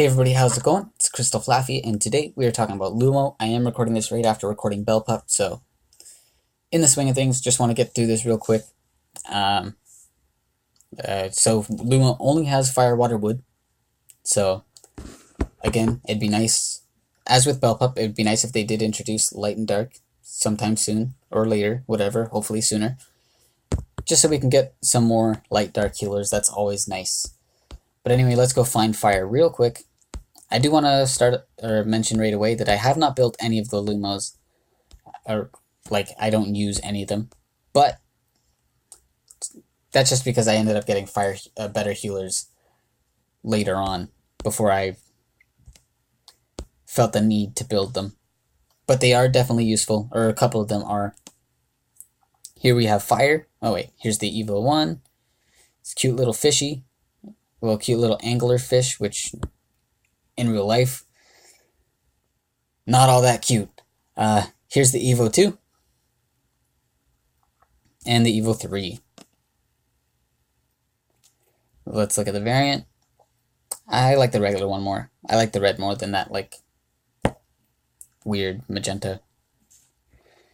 Hey everybody, how's it going? It's Crystal Flaffy, and today we are talking about Lumo. I am recording this right after recording Bell Pup, so in the swing of things, just want to get through this real quick. So Lumo only has fire, water, wood. So again, it'd be nice, as with Bell Pup, it'd be nice if they did introduce light and dark sometime soon or later, whatever. Hopefully sooner, just so we can get some more light dark healers. That's always nice. But anyway, let's go find fire real quick. I do want to start or mention right away that I have not built any of the Lumos, or I don't use any of them, but that's just because I ended up getting better healers later on before I felt the need to build them. But they are definitely useful, or a couple of them are. Here we have fire. Oh wait, here's the Evo 1. It's cute little fishy. Well, cute little anglerfish, which in real life, not all that cute. Here's the Evo 2 and the Evo 3. Let's look at the variant. I like the regular one more. I like the red more than that, weird magenta.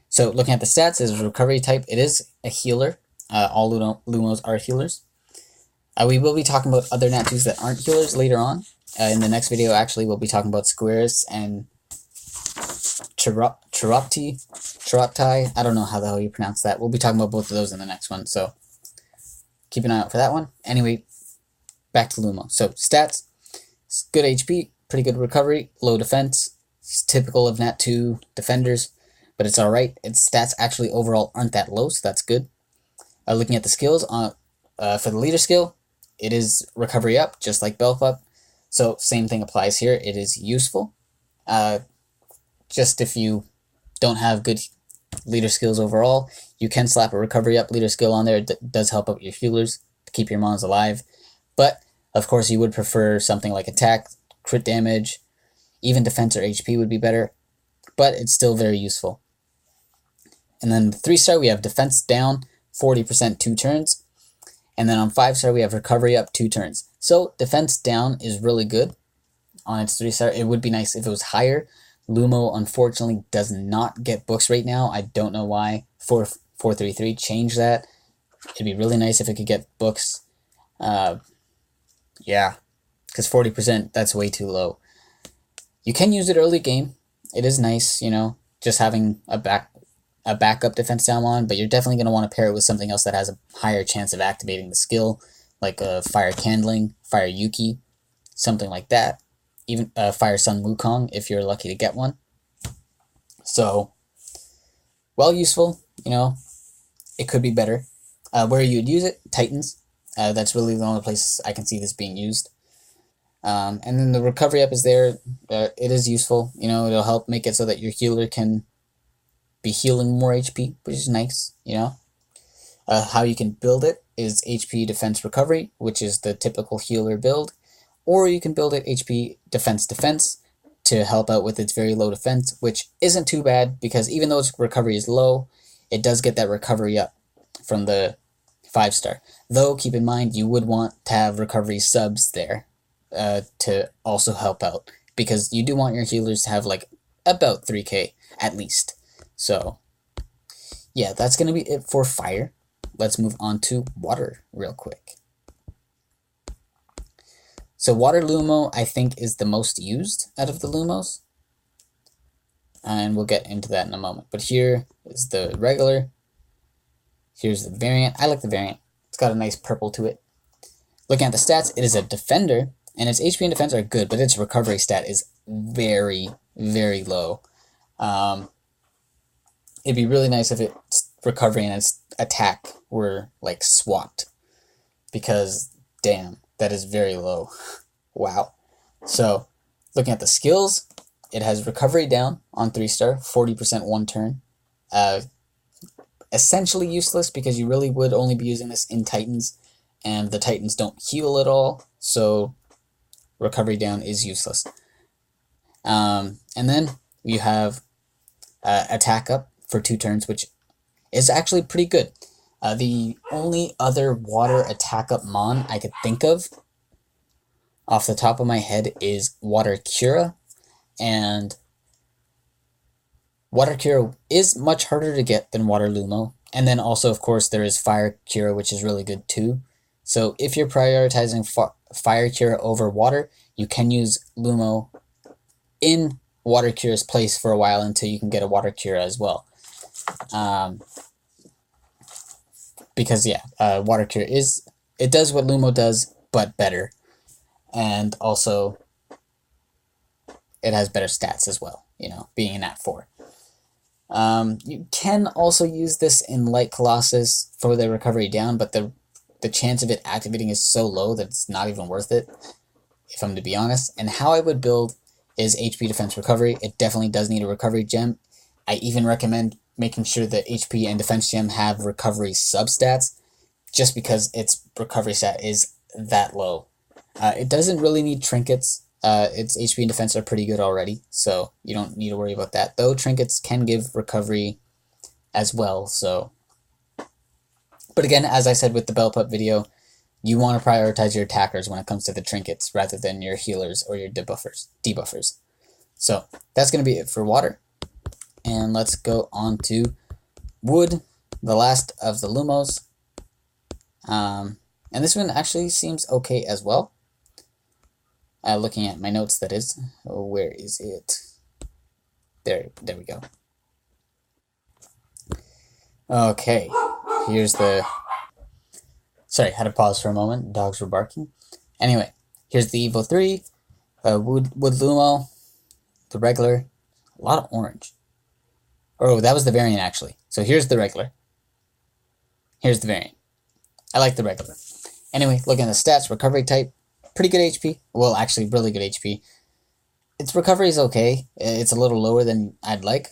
So looking at the stats, is recovery type. It is a healer. All Lumos are healers. We will be talking about other Nat2s that aren't healers later on. In the next video, actually, we'll be talking about Squares and Chiropti. I don't know how the hell you pronounce that. We'll be talking about both of those in the next one, so keep an eye out for that one. Anyway, back to Lumo. So stats, good HP, pretty good recovery, low defense. It's typical of Nat2 defenders, but it's alright. Its stats actually overall aren't that low, so that's good. Looking at the skills, for the leader skill, it is recovery up, just like Bell Pup. So same thing applies here. It is useful. Just if you don't have good leader skills overall, you can slap a recovery up leader skill on there. It does help out your healers to keep your mons alive. But of course you would prefer something like attack, crit damage, even defense or HP would be better. But it's still very useful. And then the 3-star, we have defense down 40% 2 turns. And then on 5-star, we have recovery up 2 turns. So defense down is really good on its 3-star. It would be nice if it was higher. Lumo, unfortunately, does not get books right now. I don't know why. 433 changed that. It'd be really nice if it could get books. Yeah, because 40%, that's way too low. You can use it early game. It is nice, just having a backup defense down on, but you're definitely going to want to pair it with something else that has a higher chance of activating the skill, like Fire Candling, Fire Yuki, something like that. Even Fire Sun Wukong, if you're lucky to get one. So, well, useful, it could be better. Where you'd use it, Titans. That's really the only place I can see this being used. And then the recovery up is there. It is useful, it'll help make it so that your healer can be healing more HP, which is nice, How you can build it is HP defense recovery, which is the typical healer build, or you can build it HP defense to help out with its very low defense, which isn't too bad because even though its recovery is low, it does get that recovery up from the 5-star. Though keep in mind you would want to have recovery subs there to also help out, because you do want your healers to have about 3k at least. So, yeah, that's going to be it for fire. Let's move on to water real quick. So water Lumo, I think, is the most used out of the Lumos. And we'll get into that in a moment. But here is the regular. Here's the variant. I like the variant. It's got a nice purple to it. Looking at the stats, it is a defender. And its HP and defense are good, but its recovery stat is very, very low. It'd be really nice if its recovery and its attack were swapped, because damn, that is very low. Wow. So looking at the skills, it has recovery down on 3-star, 40% 1 turn. Essentially useless because you really would only be using this in Titans, and the Titans don't heal at all, so recovery down is useless. And then you have attack up for 2 turns, which is actually pretty good. The only other water attack up mon I could think of off the top of my head is Water Cura, and Water Cura is much harder to get than Water Lumo. And then also, of course, there is Fire Cura, which is really good too. So if you're prioritizing Fire Cura over Water, you can use Lumo in Water Cura's place for a while until you can get a Water Cura as well. Because yeah, Water Cura it does what Lumo does, but better. And also, it has better stats as well, you know, being an Nat 4. You can also use this in Light Colossus for the recovery down, but the chance of it activating is so low that it's not even worth it, if I'm to be honest. And how I would build is HP Defense Recovery. It definitely does need a recovery gem. I even recommend making sure that HP and Defense Gem have recovery substats, just because its recovery stat is that low. It doesn't really need trinkets. Its HP and defense are pretty good already, so you don't need to worry about that. Though trinkets can give recovery as well, so. But again, as I said with the Bell Pup video, you want to prioritize your attackers when it comes to the trinkets rather than your healers or your debuffers. So that's going to be it for water. And let's go on to wood, the last of the Lumos. And this one actually seems okay as well. Looking at my notes, that is. Oh, where is it? There we go. Okay, here's the... Sorry, had to pause for a moment. Dogs were barking. Anyway, here's the Evo 3, Wood Lumo, the regular, a lot of orange. Oh, that was the variant, actually. So here's the regular. Here's the variant. I like the regular. Anyway, looking at the stats, recovery type, pretty good HP. Well, actually, really good HP. Its recovery is okay. It's a little lower than I'd like.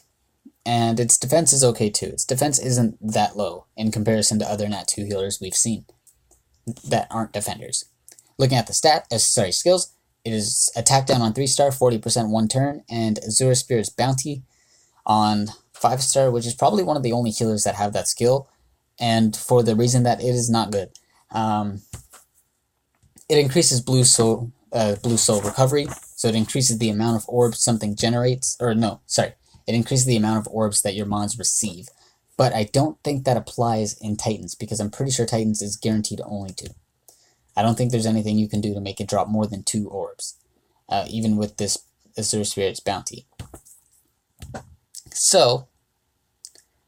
And its defense is okay, too. Its defense isn't that low in comparison to other Nat 2 healers we've seen that aren't defenders. Looking at the skills, it is attack down on 3-star, 40% one turn, and Azure Spirit's Bounty on 5-star, which is probably one of the only healers that have that skill, and for the reason that it is not good. It increases blue soul recovery, so it increases the amount of orbs something generates, it increases the amount of orbs that your mons receive. But I don't think that applies in Titans, because I'm pretty sure Titans is guaranteed only 2. I don't think there's anything you can do to make it drop more than 2 orbs, even with this Azure Spirit's Bounty. So,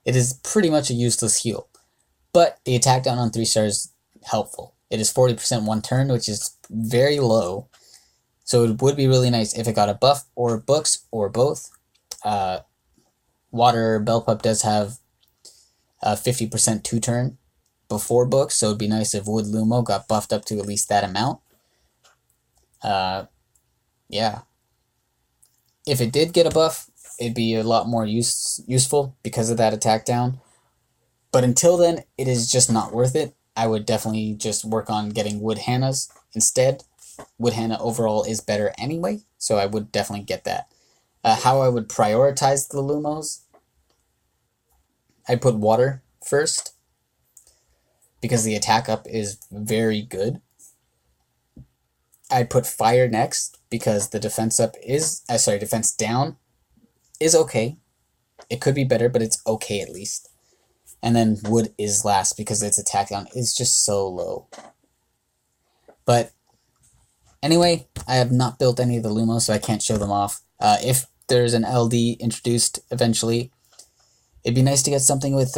it is pretty much a useless heal. But the attack down on 3 stars is helpful. It is 40% one turn, which is very low. So it would be really nice if it got a buff or books or both. Water Bell Pup does have 50% 2-turn before books, so it'd be nice if Wood Lumo got buffed up to at least that amount. Yeah. If it did get a buff, it'd be a lot more useful because of that attack down. But until then, it is just not worth it. I would definitely just work on getting Wood Hannahs instead. Wood Hannah overall is better anyway, so I would definitely get that. How I would prioritize the Lumos, I'd put water first, because the attack up is very good. I'd put fire next, because the defense up is, defense down is okay. It could be better, but it's okay at least. And then wood is last, because its attack down is just so low. But anyway, I have not built any of the Lumos, so I can't show them off. If there's an LD introduced eventually, it'd be nice to get something with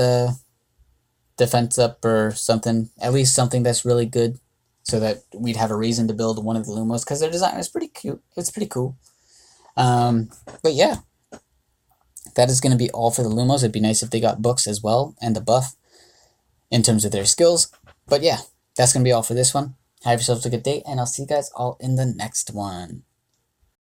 defense up or something. At least something that's really good, so that we'd have a reason to build one of the Lumos, because their design is pretty cute. It's pretty cool. But yeah, that is going to be all for the Lumos. It'd be nice if they got books as well, and a buff in terms of their skills. But yeah, that's going to be all for this one. Have yourselves a good day, and I'll see you guys all in the next one.